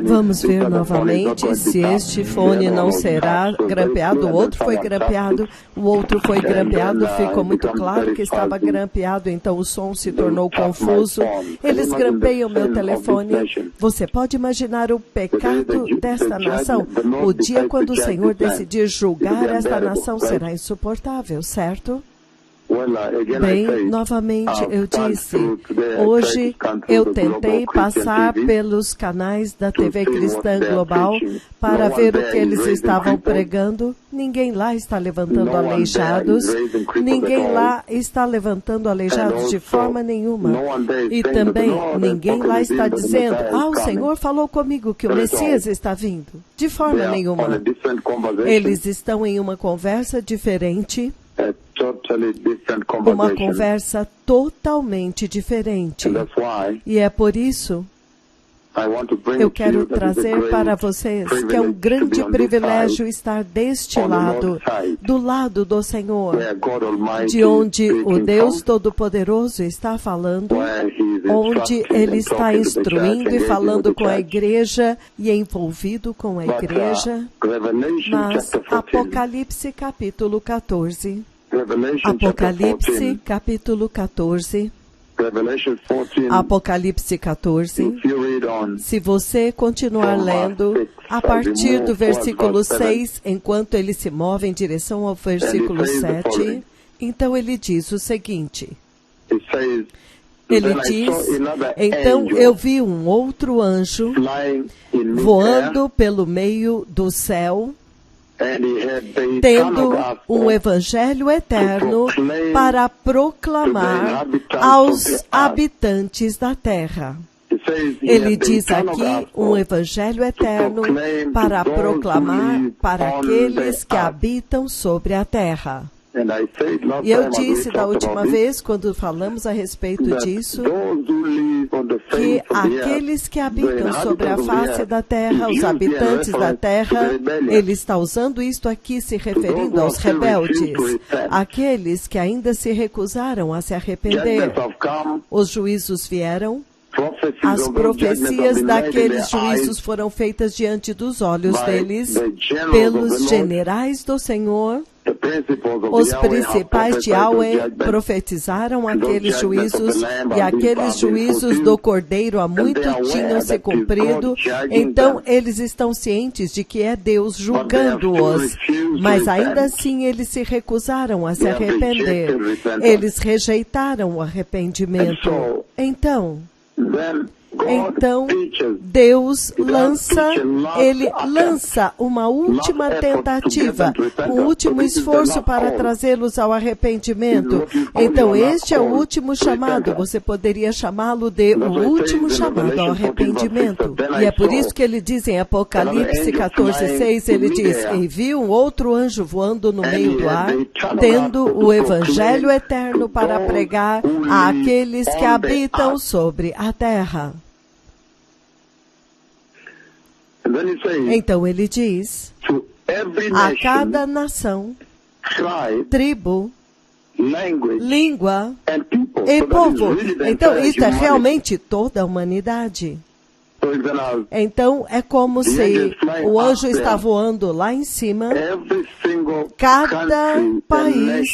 Vamos ver novamente se este fone não será grampeado. O outro foi grampeado, ficou muito claro que estava grampeado, então o som se tornou confuso. Eles grampeiam meu telefone. Você pode imaginar o pecado desta nação? O dia quando o Senhor decidir julgar esta nação será insuportável, certo? Bem, novamente eu disse, hoje eu tentei passar pelos canais da TV Cristã Global para ver o que eles estavam pregando. Ninguém lá está levantando aleijados, ninguém lá está levantando aleijados de forma nenhuma. E também ninguém lá está dizendo, o Senhor falou comigo que o Messias está vindo. De forma nenhuma. Eles estão em uma conversa diferente. Uma conversa totalmente diferente. E é por isso eu quero trazer para vocês que é um grande privilégio estar deste lado, do lado do Senhor, de onde o Deus Todo-Poderoso está falando, onde Ele está instruindo e falando com a igreja e envolvido com a igreja. Mas Apocalipse capítulo 14. Apocalipse capítulo 14. Apocalipse 14. Se você continuar lendo a partir do versículo 6, enquanto ele se move em direção ao versículo 7, então ele diz o seguinte. Ele diz, então eu vi um outro anjo voando pelo meio do céu, tendo um evangelho eterno para proclamar aos habitantes da terra. Ele diz aqui um evangelho eterno para proclamar para aqueles que habitam sobre a terra. E eu disse da última vez, quando falamos a respeito disso, que aqueles que habitam sobre a face da terra, os habitantes da terra, ele está usando isto aqui se referindo aos rebeldes, aqueles que ainda se recusaram a se arrepender. Os juízos vieram. As profecias daqueles juízos foram feitas diante dos olhos deles, pelos generais do Senhor. Os principais de Yahweh profetizaram aqueles juízos, e aqueles juízos do Cordeiro há muito tinham se cumprido, então eles estão cientes de que é Deus julgando-os, mas ainda assim eles se recusaram a se arrepender, eles rejeitaram o arrependimento. Então, Deus lança uma última tentativa, um último esforço para trazê-los ao arrependimento. Então, este é o último chamado. Você poderia chamá-lo de o último chamado ao arrependimento. E é por isso que ele diz em Apocalipse 14:6, ele diz, e vi um outro anjo voando no meio do ar, tendo o evangelho eterno para pregar àqueles que habitam sobre a terra. Então ele diz, a cada nação, tribo, língua e povo. Então isso é realmente toda a humanidade. Então é como se o anjo está voando lá em cima, cada país,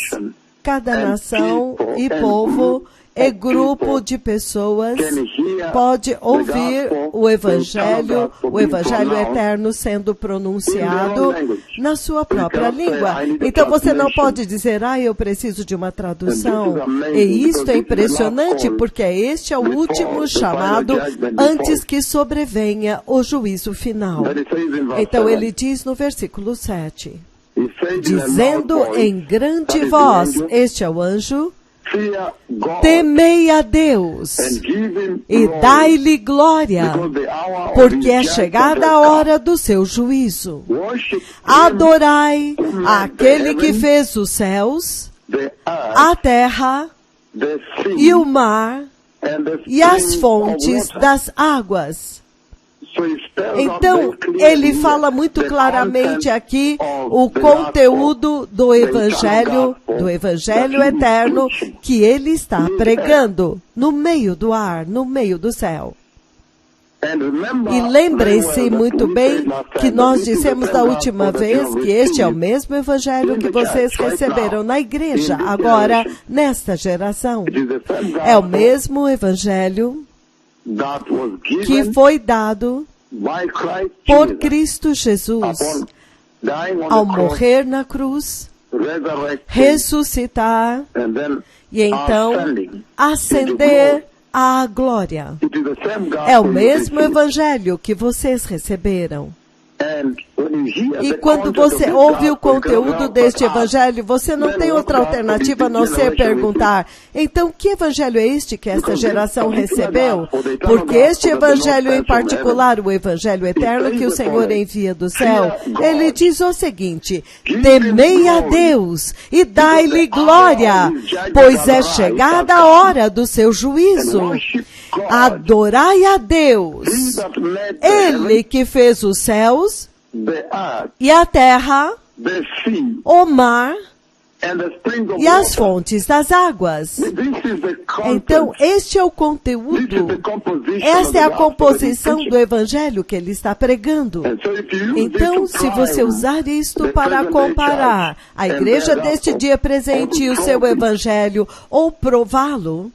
cada nação e povo e grupo de pessoas pode ouvir o evangelho eterno sendo pronunciado na sua própria língua. Então você não pode dizer, eu preciso de uma tradução. E isto é impressionante, porque este é o último chamado antes que sobrevenha o juízo final. Então ele diz no versículo 7, dizendo em grande voz, este é o anjo, temei a Deus e dai-lhe glória, porque é chegada a hora do seu juízo. Adorai aquele que fez os céus, a terra e o mar e as fontes das águas. Então, ele fala muito claramente aqui o conteúdo do evangelho eterno que ele está pregando no meio do ar, no meio do céu. E lembrem-se muito bem que nós dissemos da última vez que este é o mesmo evangelho que vocês receberam na igreja, agora, nesta geração. É o mesmo evangelho que foi dado por Cristo Jesus ao morrer na cruz, ressuscitar e então ascender à glória. É o mesmo evangelho que vocês receberam. E quando você ouve o conteúdo deste evangelho, você não tem outra alternativa a não ser perguntar: então, que evangelho é este que esta geração recebeu? Porque este evangelho em particular, o evangelho eterno que o Senhor envia do céu, ele diz o seguinte: temei a Deus e dai-lhe glória, pois é chegada a hora do seu juízo. Adorai a Deus, Ele que fez os céus e a terra, o mar e as fontes das águas. Então, este é o conteúdo, esta é a composição do evangelho que ele está pregando. Então, se você usar isto para comparar a igreja deste dia presente e o seu evangelho, ou prová-lo,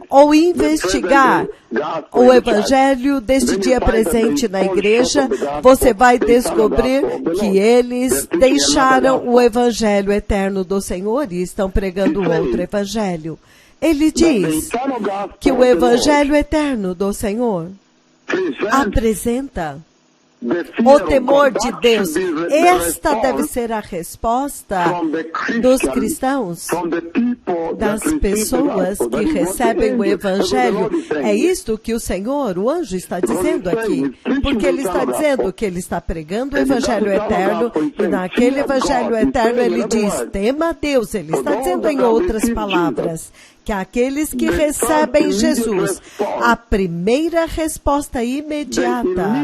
ou investigar o evangelho deste dia presente na igreja, você vai descobrir que eles deixaram o evangelho eterno do Senhor e estão pregando outro evangelho. Ele diz que o evangelho eterno do Senhor apresenta o temor de Deus. Esta deve ser a resposta dos cristãos, das pessoas que recebem o evangelho. É isto que o Senhor, o anjo, está dizendo aqui. Porque ele está dizendo que ele está pregando o evangelho eterno, e naquele evangelho eterno ele diz: tema a Deus. Ele está dizendo em outras palavras que aqueles que recebem Jesus, a primeira resposta imediata,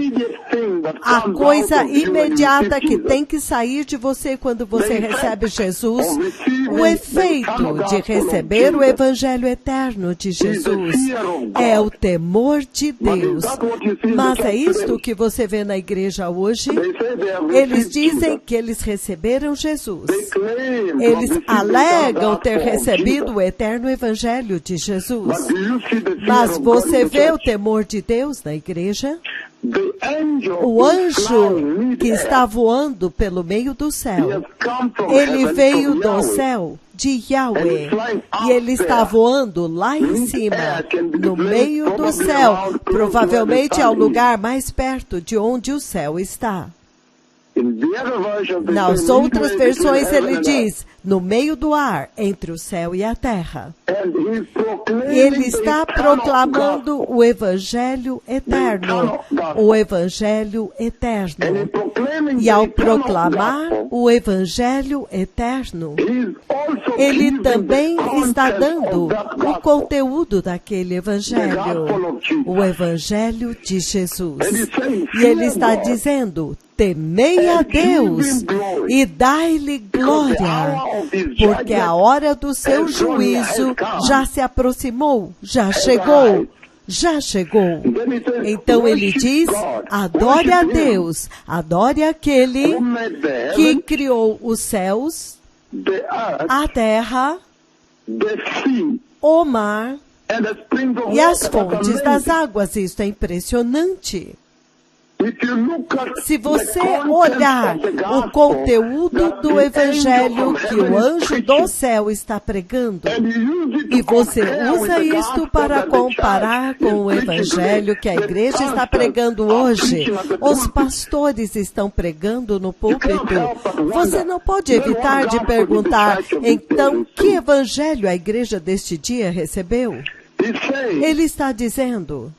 a coisa imediata que tem que sair de você quando você recebe Jesus, o efeito de receber o evangelho eterno de Jesus é o temor de Deus. Mas é isto que você vê na igreja hoje? Eles dizem que eles receberam Jesus. Eles alegam ter recebido o eterno evangelho de Jesus. Mas você vê o temor de Deus na igreja? O anjo que está voando pelo meio do céu, ele veio do céu de Yahweh, e ele está voando lá em cima, no meio do céu, provavelmente ao lugar mais perto de onde o céu está. Nas outras versões ele diz, no meio do ar, entre o céu e a terra. Ele está proclamando o evangelho eterno, o evangelho eterno. E ao proclamar o evangelho eterno, ele também está dando o conteúdo daquele evangelho, o evangelho de Jesus. E ele está dizendo, temei a Deus e dai-lhe glória, porque a hora do seu juízo já se aproximou, já chegou. Já chegou. Então ele diz, adore a Deus, adore aquele que criou os céus, a terra, o mar e as fontes das águas. Isto é impressionante. Se você olhar o conteúdo do evangelho que o anjo do céu está pregando, e você usa isto para comparar com o evangelho que a igreja está pregando hoje, os pastores estão pregando no púlpito, você não pode evitar de perguntar, então, que evangelho a igreja deste dia recebeu? Ele está dizendo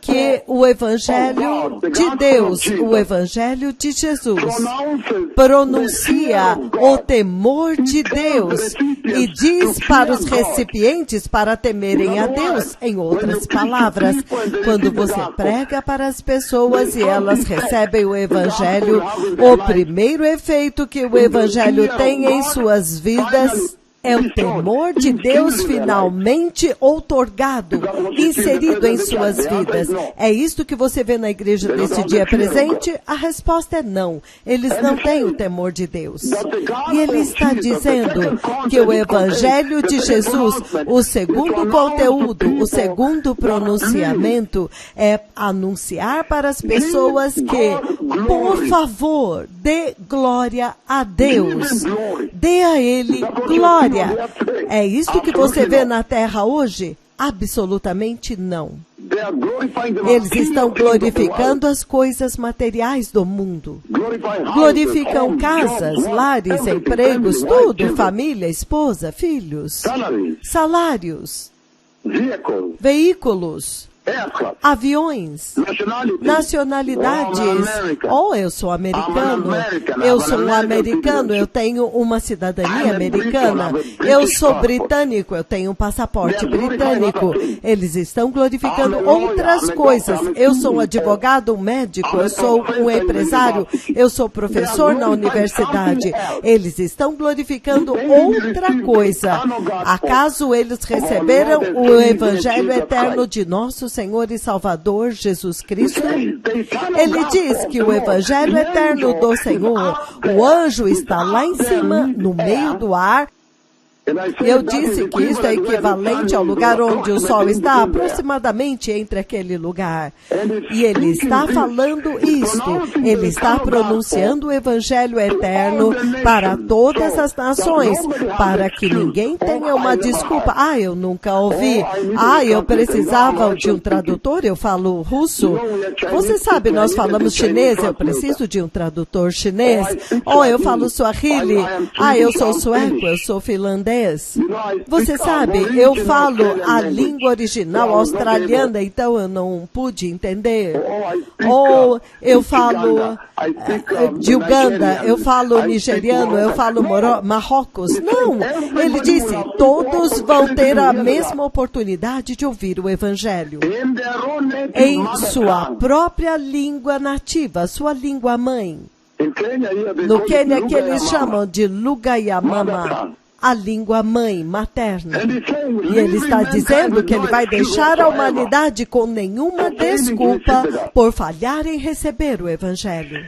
que o evangelho de Deus, o evangelho de Jesus, pronuncia o temor de Deus e diz para os recipientes para temerem a Deus. Em outras palavras, quando você prega para as pessoas e elas recebem o evangelho, o primeiro efeito que o evangelho tem em suas vidas É o temor de Deus finalmente outorgado, inserido em suas vidas. É isto que você vê na igreja desse dia presente? A resposta é não. Eles não têm o temor de Deus. E ele está dizendo que o Evangelho de Jesus, o segundo conteúdo, o segundo pronunciamento, é anunciar para as pessoas que, por favor, dê glória a Deus. Dê a Ele glória. É isto que você vê na terra hoje? Absolutamente não. Eles estão glorificando as coisas materiais do mundo. Glorificam casas, lares, empregos, tudo, família, esposa, filhos, salários, veículos, aviões, nacionalidades. Oh, eu sou americano, eu tenho uma cidadania americana, eu sou britânico, eu tenho um passaporte britânico. Eles estão glorificando outras coisas. Eu sou um advogado, um médico, eu sou um empresário, eu sou professor na universidade. Eles estão glorificando outra coisa. Acaso eles receberam o Evangelho eterno de nosso Senhor e Salvador Jesus Cristo? Ele diz que o Evangelho eterno do Senhor, o anjo está lá em cima, no meio do ar. Eu disse que isso é equivalente ao lugar onde o sol está, aproximadamente entre aquele lugar. E ele está falando isto. Ele está pronunciando o Evangelho eterno para todas as nações, para que ninguém tenha uma desculpa. Ah, eu nunca ouvi. Ah, eu precisava de um tradutor, eu falo russo. Você sabe, nós falamos chinês, eu preciso de um tradutor chinês. Ou eu falo Swahili. Ah, eu sou sueco, eu sou finlandês. Você sabe, eu falo a língua original australiana, então eu não pude entender. Ou eu falo de Uganda, eu falo nigeriano, eu falo Marrocos. Não, ele disse, todos vão ter a mesma oportunidade de ouvir o Evangelho em sua própria língua nativa, sua língua mãe. No Quênia, que eles chamam de Lugha ya Mama, a língua mãe, materna. E ele está dizendo que ele vai deixar a humanidade com nenhuma desculpa por falhar em receber o Evangelho.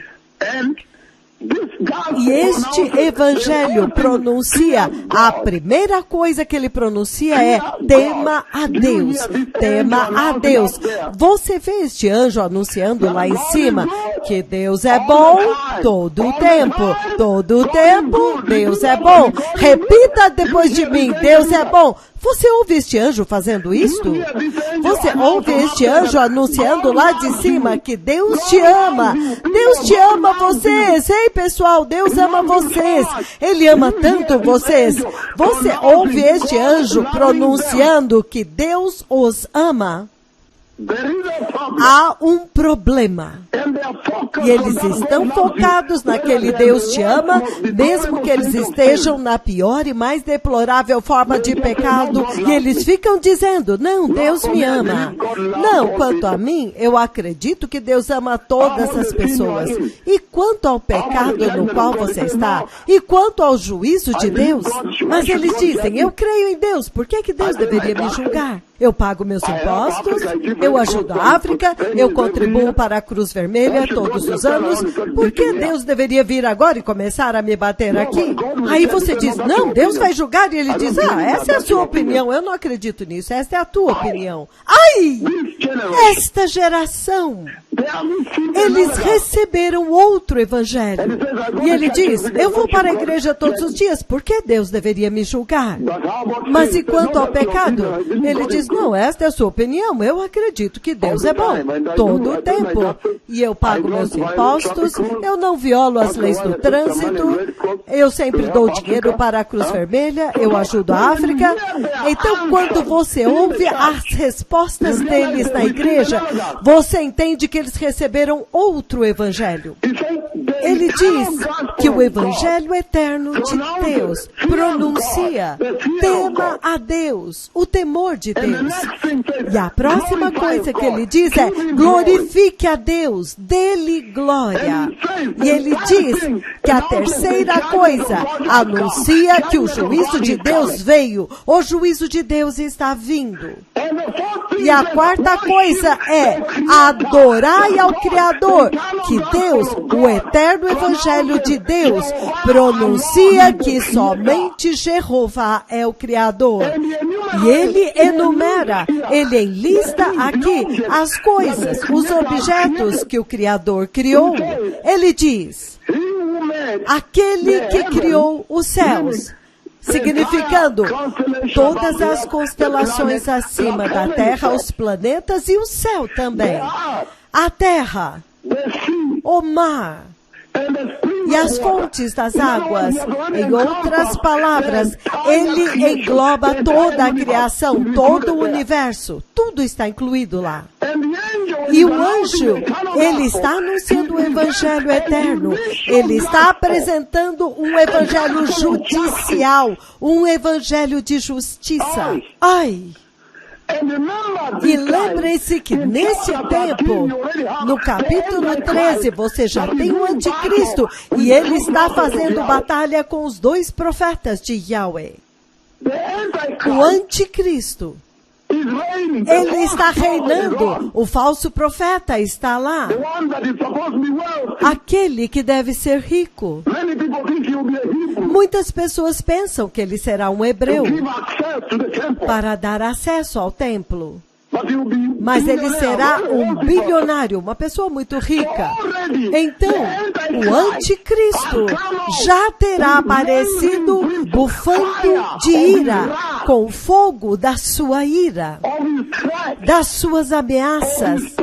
E este Evangelho pronuncia, a primeira coisa que ele pronuncia é tema a Deus, tema a Deus. Você vê este anjo anunciando lá em cima que Deus é bom todo o tempo, Deus é bom. Repita depois de mim, Deus é bom. Você ouve este anjo fazendo isto? Você ouve este anjo anunciando lá de cima que Deus te ama. Deus te ama vocês. Ei, pessoal, Deus ama vocês. Ele ama tanto vocês. Você ouve este anjo pronunciando que Deus os ama? Há um problema. E eles estão focados naquele Deus te ama, mesmo que eles estejam na pior e mais deplorável forma de pecado. E eles ficam dizendo, não, Deus me ama. Não, quanto a mim, eu acredito que Deus ama todas as pessoas. E quanto ao pecado no qual você está? E quanto ao juízo de Deus? Mas eles dizem, eu creio em Deus, por que Deus deveria me julgar? Eu pago meus impostos, eu ajudo a África, eu contribuo para a Cruz Vermelha todos os anos. Por que Deus deveria vir agora e começar a me bater aqui? Aí você diz, não, Deus vai julgar. E ele diz, essa é a sua opinião, eu não acredito nisso, essa é a tua opinião. Ai, esta geração, eles receberam outro evangelho. E ele diz, eu vou para a igreja todos os dias, por que Deus deveria me julgar? Mas e quanto ao pecado? Ele diz, não, esta é a sua opinião, eu acredito que Deus é bom todo o tempo. E eu pago meus impostos, eu não violo as leis do trânsito, eu sempre dou dinheiro para a Cruz Vermelha, eu ajudo a África. Então, quando você ouve as respostas deles na igreja, você entende que eles receberam outro evangelho. Ele diz, que o Evangelho eterno de Deus pronuncia: tema a Deus, o temor de Deus. E a próxima coisa que ele diz é: glorifique a Deus, dê-lhe glória. E ele diz que a terceira coisa anuncia que o juízo de Deus veio, o juízo de Deus está vindo. E a quarta coisa é: adorai ao Criador, que Deus, o eterno Evangelho de Deus, pronuncia que somente Jeová é o Criador. E ele enumera, ele enlista aqui as coisas, os objetos que o Criador criou. Ele diz: aquele que criou os céus, significando todas as constelações acima da terra, os planetas e o céu também. A terra, o mar e as fontes das águas. Em outras palavras, ele engloba toda a criação, todo o universo. Tudo está incluído lá. E o anjo, ele está anunciando o Evangelho eterno. Ele está apresentando um Evangelho judicial, um Evangelho de justiça. Ai! E lembrem-se que nesse tempo, no capítulo 13, você já tem o anticristo e ele está fazendo batalha com os 2 profetas de Yahweh. O anticristo, ele está reinando, o falso profeta está lá. Aquele que deve ser rico. Muitas pessoas pensam que ele será um hebreu para dar acesso ao templo. Mas ele será um bilionário, uma pessoa muito rica. Então, o anticristo já terá aparecido bufando de ira, com o fogo da sua ira, das suas ameaças,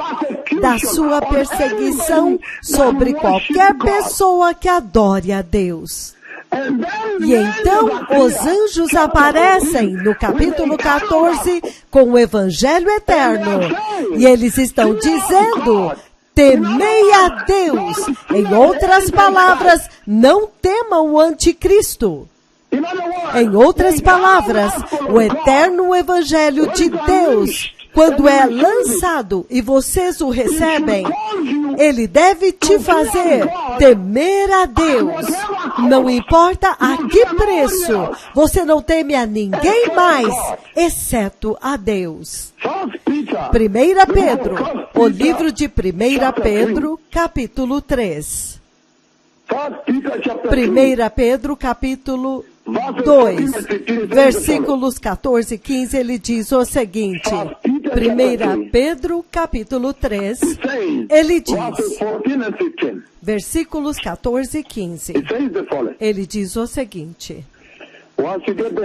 da sua perseguição sobre qualquer pessoa que adore a Deus. E então os anjos aparecem no capítulo 14 com o Evangelho eterno. E eles estão dizendo: temei a Deus. Em outras palavras, não temam o anticristo. Em outras palavras, o eterno Evangelho de Deus, quando é lançado e vocês o recebem, ele deve te fazer temer a Deus. Não importa a que preço, você não teme a ninguém mais, exceto a Deus. 1 Pedro, o livro de 1 Pedro, capítulo 3. 1 Pedro, capítulo 2, versículos 14 e 15, ele diz o seguinte. 1 Pedro, capítulo 3, ele diz, versículos 14 e 15, ele diz o seguinte.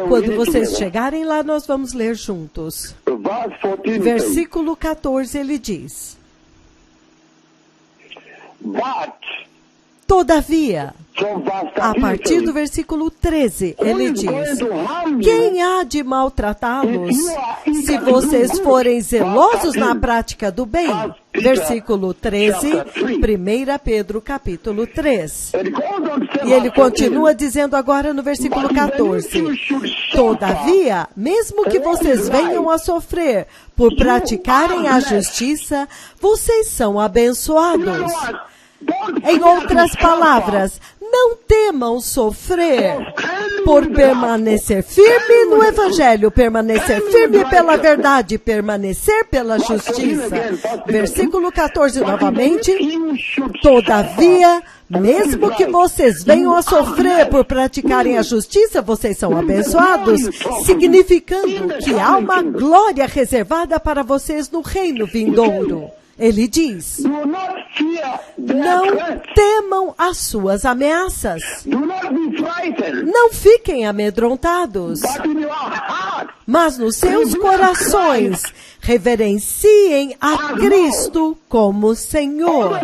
Quando vocês chegarem lá, nós vamos ler juntos. Versículo 14, ele diz: todavia, a partir do versículo 13, ele diz: quem há de maltratá-los se vocês forem zelosos na prática do bem? Versículo 13, 1 Pedro capítulo 3. E ele continua dizendo agora no versículo 14: todavia, mesmo que vocês venham a sofrer por praticarem a justiça, vocês são abençoados. Em outras palavras, não temam sofrer por permanecer firme no Evangelho, permanecer firme pela verdade, permanecer pela justiça. Versículo 14 novamente. Todavia, mesmo que vocês venham a sofrer por praticarem a justiça, vocês são abençoados, significando que há uma glória reservada para vocês no reino vindouro. Ele diz: não temam as suas ameaças. Não fiquem amedrontados. Mas nos seus corações, reverenciem a Cristo como Senhor.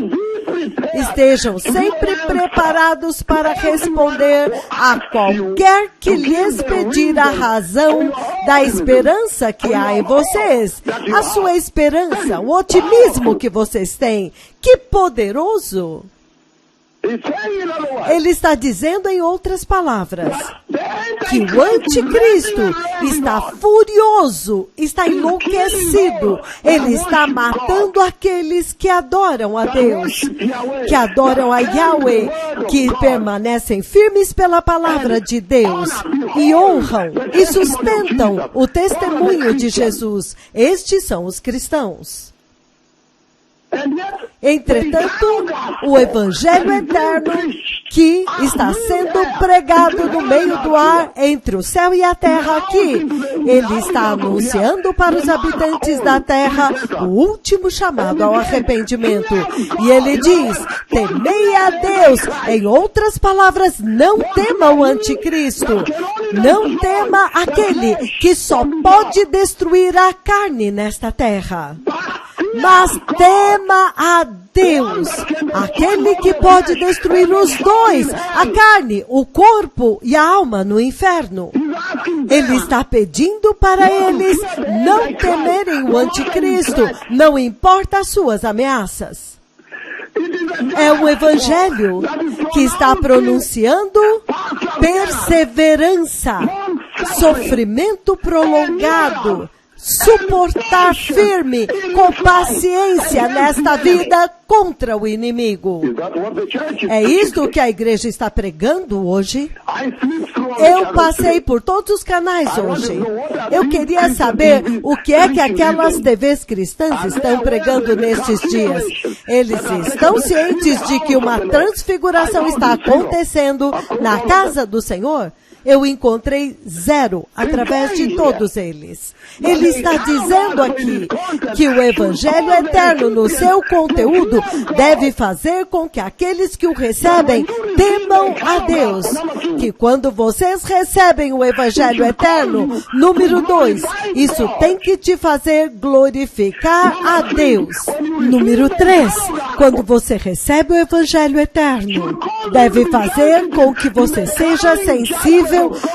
Estejam sempre preparados para responder a qualquer que lhes pedir a razão da esperança que há em vocês. A sua esperança, o otimismo que vocês têm. Que poderoso! Ele está dizendo, em outras palavras, que o anticristo está furioso, está enlouquecido. Ele está matando aqueles que adoram a Deus, que adoram a Yahweh, que permanecem firmes pela palavra de Deus e honram e sustentam o testemunho de Jesus. Estes são os cristãos. Entretanto, o Evangelho eterno que está sendo pregado no meio do ar entre o céu e a terra aqui, ele está anunciando para os habitantes da terra o último chamado ao arrependimento. E ele diz, temei a Deus. Em outras palavras, não tema o anticristo. Não tema aquele que só pode destruir a carne nesta terra. Mas tema a Deus, aquele que pode destruir os dois, a carne, o corpo e a alma no inferno. Ele está pedindo para eles não temerem o anticristo, não importa as suas ameaças. É um evangelho que está pronunciando perseverança, sofrimento prolongado, suportar firme, com paciência nesta vida contra o inimigo. É isto que a igreja está pregando hoje? Eu passei por todos os canais hoje. Eu queria saber o que é que aquelas TVs cristãs estão pregando nestes dias. Eles estão cientes de que uma transfiguração está acontecendo na casa do Senhor? Eu encontrei 0 através de todos eles. Ele está dizendo aqui que o Evangelho eterno no seu conteúdo deve fazer com que aqueles que o recebem temam a Deus. Que quando vocês recebem o Evangelho eterno, número 2, isso tem que te fazer glorificar a Deus. Número 3, quando você recebe o Evangelho eterno, deve fazer com que você seja sensível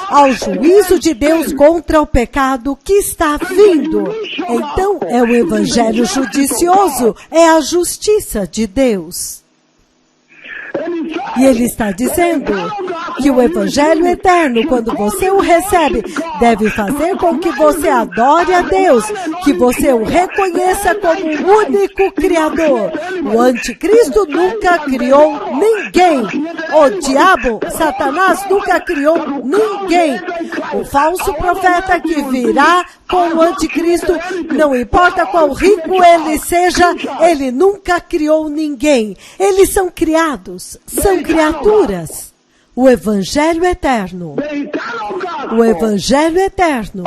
ao juízo de Deus contra o pecado que está vindo. Então, é o evangelho judicioso, é a justiça de Deus. E ele está dizendo que o Evangelho eterno, quando você o recebe, deve fazer com que você adore a Deus, que você o reconheça como o único Criador. O anticristo nunca criou ninguém. O diabo, Satanás, nunca criou ninguém. O falso profeta que virá com o anticristo, não importa quão rico ele seja, ele nunca criou ninguém. Eles são criados, são criaturas. O Evangelho eterno. O Evangelho eterno.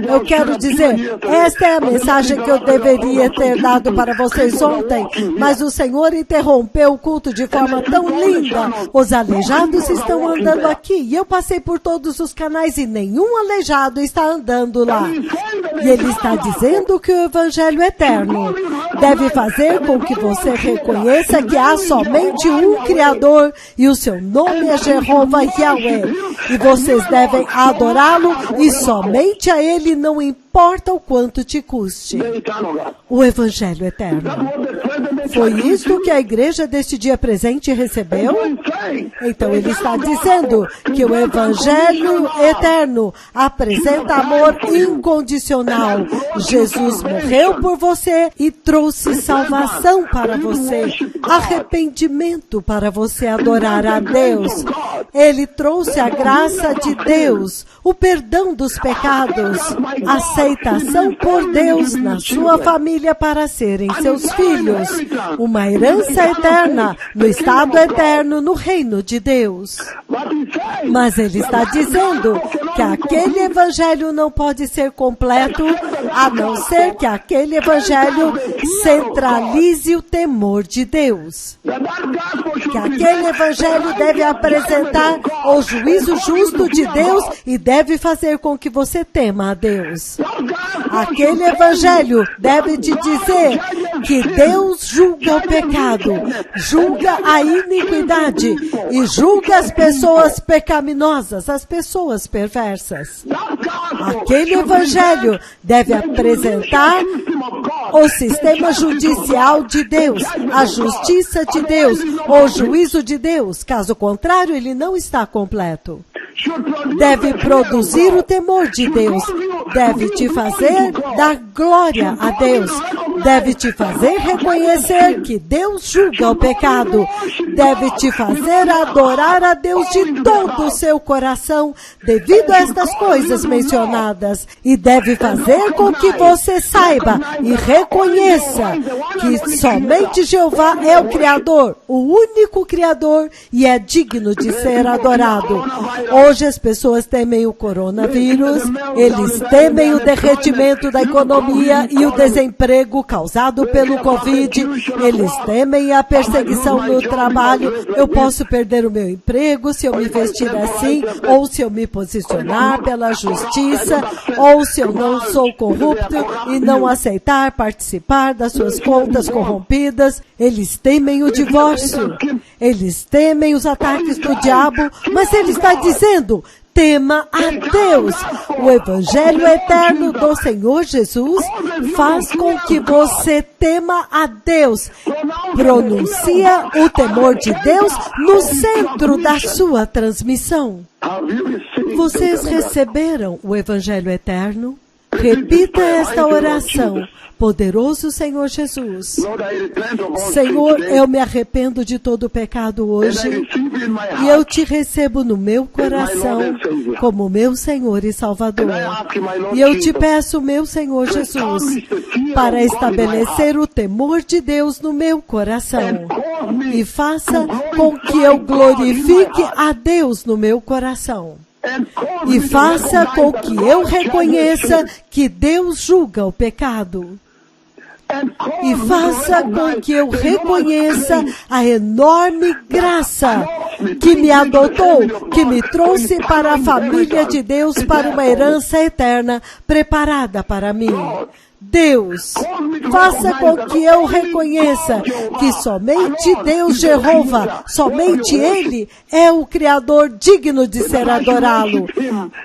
Eu quero dizer, esta é a mensagem que eu deveria ter dado para vocês ontem, mas o Senhor interrompeu o culto de forma tão linda. Os aleijados estão andando aqui, e eu passei por todos os canais e nenhum aleijado está andando lá. E ele está dizendo que o Evangelho eterno deve fazer com que você reconheça que há somente um Criador e o seu nome é Jeová Yahweh. E vocês devem adorá-lo e somente a ele, não importa o quanto te custe. O Evangelho eterno. Foi isto que a igreja deste dia presente recebeu? Então ele está dizendo que o Evangelho eterno apresenta amor incondicional. Jesus morreu por você e trouxe salvação para você, arrependimento para você adorar a Deus. Ele trouxe a graça de Deus, o perdão dos pecados, aceitação por Deus na sua família para serem seus filhos, uma herança eterna, no estado eterno, no reino de Deus. Mas ele está dizendo que aquele evangelho não pode ser completo, a não ser que aquele evangelho centralize o temor de Deus. Que aquele evangelho deve apresentar o juízo justo de Deus e deve fazer com que você tema a Deus. Aquele evangelho deve te dizer que Deus julga o pecado, julga a iniquidade e julga as pessoas pecaminosas, as pessoas perversas. Aquele evangelho deve apresentar o sistema judicial de Deus, a justiça de Deus, o juízo de Deus. Caso contrário, ele não está completo. Deve produzir o temor de Deus, deve te fazer dar glória a Deus, deve te fazer reconhecer que Deus julga o pecado, deve te fazer adorar a Deus de todo o seu coração, devido a estas coisas mencionadas, e deve fazer com que você saiba e reconheça que somente Jeová é o Criador, o único Criador, e é digno de ser adorado. Hoje as pessoas temem o coronavírus, eles temem o derretimento da economia e o desemprego causado pelo Covid, eles temem a perseguição no trabalho. Eu posso perder o meu emprego se eu me vestir assim, ou se eu me posicionar pela justiça, ou se eu não sou corrupto e não aceitar participar das suas contas corrompidas. Eles temem o divórcio, eles temem os ataques do diabo, mas ele está dizendo: tema a Deus. O Evangelho eterno do Senhor Jesus faz com que você tema a Deus. Pronuncia o temor de Deus no centro da sua transmissão. Vocês receberam o Evangelho eterno? Repita esta oração. Poderoso Senhor Jesus, Senhor, eu me arrependo de todo o pecado hoje e eu te recebo no meu coração como meu Senhor e Salvador. E eu te peço, meu Senhor Jesus, para estabelecer o temor de Deus no meu coração e faça com que eu glorifique a Deus no meu coração. E faça com que eu reconheça que Deus julga o pecado. E faça com que eu reconheça a enorme graça que me adotou, que me trouxe para a família de Deus, para uma herança eterna preparada para mim. Deus, faça com que eu reconheça que somente Deus Jeová, somente Ele é o Criador digno de ser adorá-lo,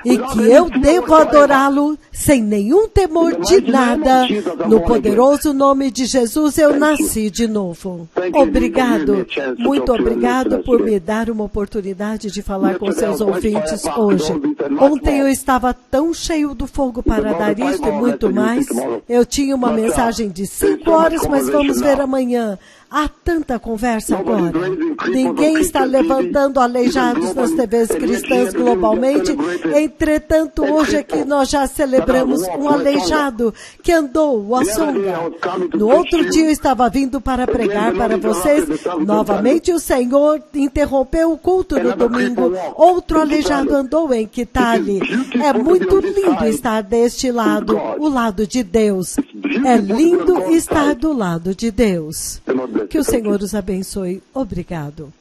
e que eu devo adorá-lo sem nenhum temor de nada. No poderoso nome de Jesus eu nasci de novo. Obrigado, muito obrigado por me dar uma oportunidade de falar com seus ouvintes hoje. Ontem eu estava tão cheio do fogo para dar isto e muito mais. Eu tinha uma mensagem de 5 horas, mas vamos ver amanhã. Há tanta conversa agora. Ninguém está levantando aleijados nas TVs cristãs globalmente. Entretanto, hoje aqui nós já celebramos um aleijado que andou a sunga. No outro dia eu estava vindo para pregar para vocês. Novamente o Senhor interrompeu o culto no domingo. Outro aleijado andou em Kitale. É muito lindo estar deste lado, o lado de Deus. É lindo estar do lado de Deus. Que o Senhor os abençoe. Obrigado.